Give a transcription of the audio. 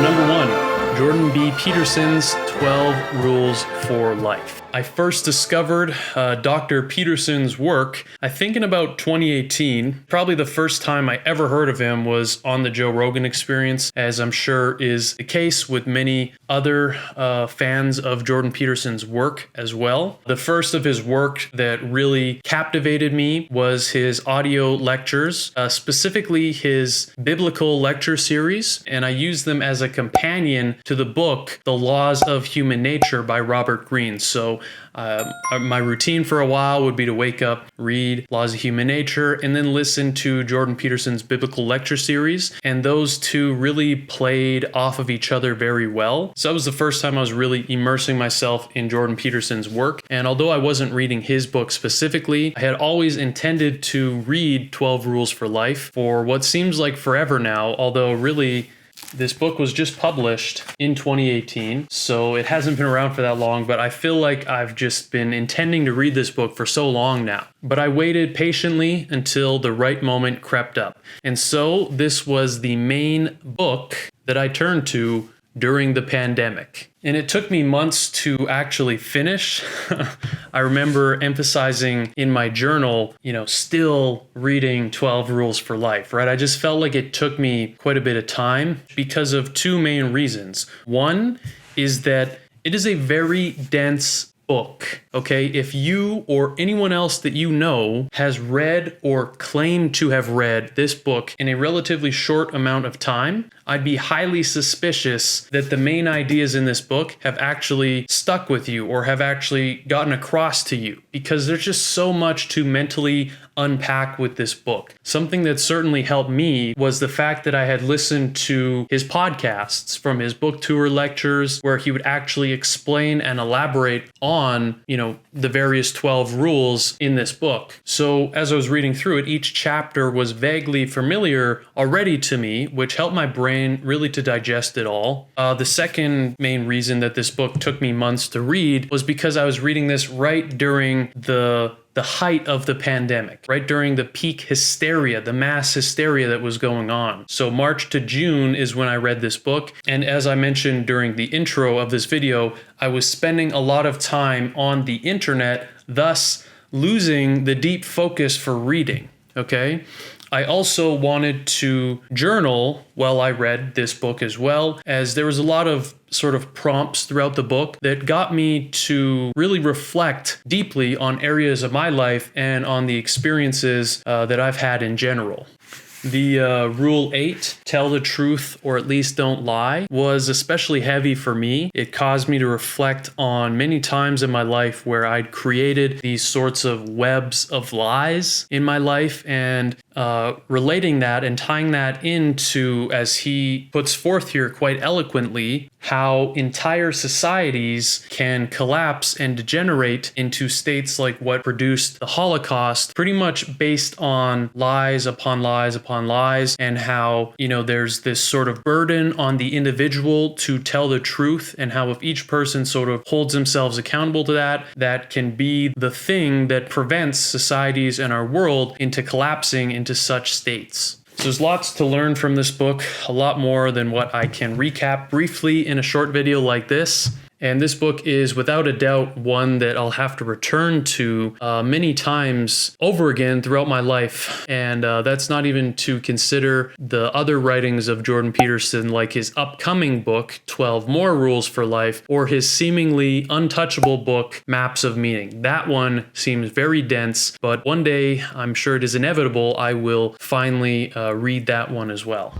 number one, Jordan B. Peterson's 12 Rules for Life. I first discovered Dr. Peterson's work, I think in about 2018. Probably the first time I ever heard of him was on the Joe Rogan Experience, as I'm sure is the case with many other fans of Jordan Peterson's work as well. The first of his work that really captivated me was his audio lectures, specifically his biblical lecture series, and I used them as a companion to the book, The Laws of Human Nature by Robert Greene. So my routine for a while would be to wake up, read Laws of Human Nature, and then listen to Jordan Peterson's biblical lecture series. And those two really played off of each other very well. So that was the first time I was really immersing myself in Jordan Peterson's work. And although I wasn't reading his book specifically, I had always intended to read 12 Rules for Life for what seems like forever now, although really this book was just published in 2018, so it hasn't been around for that long, but I feel like I've just been intending to read this book for so long now. But I waited patiently until the right moment crept up. And so this was the main book that I turned to during the pandemic. And it took me months to actually finish. I remember emphasizing in my journal, still reading 12 Rules for Life, right? I just felt like it took me quite a bit of time because of two main reasons. One is that it is a very dense book, okay? If you or anyone else that you know has read or claimed to have read this book in a relatively short amount of time, I'd be highly suspicious that the main ideas in this book have actually stuck with you or have actually gotten across to you, because there's just so much to mentally unpack with this book. Something that certainly helped me was the fact that I had listened to his podcasts from his book tour lectures, where he would actually explain and elaborate on, the various 12 rules in this book. So as I was reading through it, each chapter was vaguely familiar already to me, which helped my brain really to digest it all. The second main reason that this book took me months to read was because I was reading this right during the height of the pandemic, right during the peak hysteria, the mass hysteria that was going on. So March to June is when I read this book. And as I mentioned during the intro of this video, I was spending a lot of time on the internet, thus losing the deep focus for reading, okay? I also wanted to journal while I read this book as well, as there was a lot of sort of prompts throughout the book that got me to really reflect deeply on areas of my life and on the experiences that I've had in general. The Rule 8, tell the truth or at least don't lie, was especially heavy for me. It caused me to reflect on many times in my life where I'd created these sorts of webs of lies in my life, and relating that and tying that into, as he puts forth here quite eloquently, how entire societies can collapse and degenerate into states like what produced the Holocaust, pretty much based on lies upon lies upon lies, and how, there's this sort of burden on the individual to tell the truth, and how if each person sort of holds themselves accountable to that, that can be the thing that prevents societies and our world into collapsing into such states. So there's lots to learn from this book, a lot more than what I can recap briefly in a short video like this. And this book is without a doubt one that I'll have to return to many times over again throughout my life. And that's not even to consider the other writings of Jordan Peterson, like his upcoming book, 12 More Rules for Life, or his seemingly untouchable book, Maps of Meaning. That one seems very dense, but one day, I'm sure it is inevitable, I will finally read that one as well.